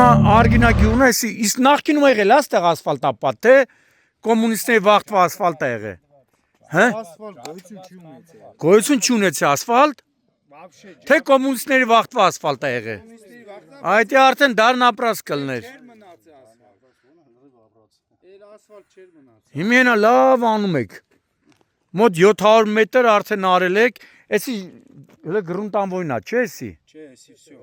Հիմա արգինագյուղն է, իսկ նախկինում եղել է այստեղ ասֆալտապատ, թե կոմունիստների վաղտվա ասֆալտ է եղել։ Հա? Գոյություն չունեցի ասֆալտ։ Թե կոմունիստների վաղտվա ասֆալտ է եղել։ Այդ է արդեն դարն ապրած կլներ։ Հիմա լավ անում եք։ Մոտ 700 մետր արդեն արել եք, էսի գրունտանվոյնա, չէ՞ էսի։ Չէ, էսի всё։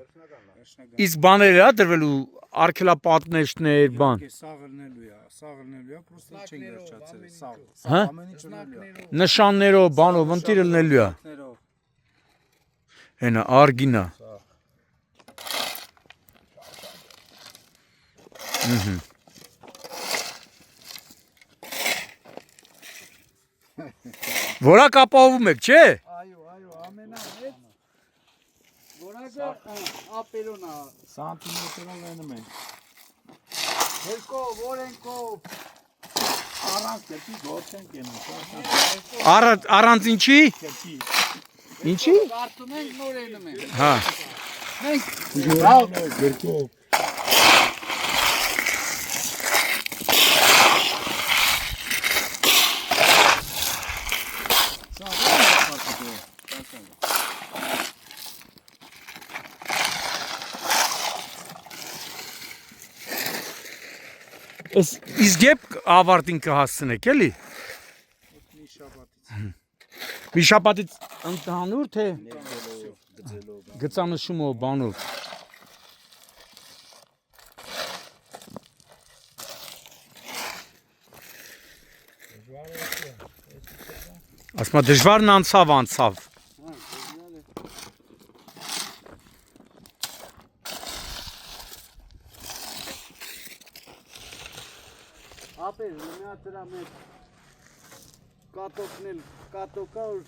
Իսկ բաներ է դրվելու արկելապատնեշներ, բան։ Սաղ լնելու է, պրոստը չեն վերջացել, սաղ։ Հա? Ամեն ինչ լնելու է։ Նշաններով, բանով, ընտիրը լնելու է։ Հենա արգինա։ Որակ ապահովում եք, չէ՞։ Այո, ամենահետ որակը ապերոնա սանտիմետրով լենում են։ Հերկով, օրենքով առանց կերպի գործ են կենում։ Առանց ինչի։ Ինչի։ Կարդում ենք, նոր ենում ենք։ Հա։ Մենք Գրկով։ Իսկ երբ ավարտին կհասցնեք, էլի։ Մի շաբաթից ընդհանուր թե գծանշումով բանով։ Ասма դժվարն անցավ։ ապեր, մի հատ դրա մեջ կատոկնել, կատոկա որ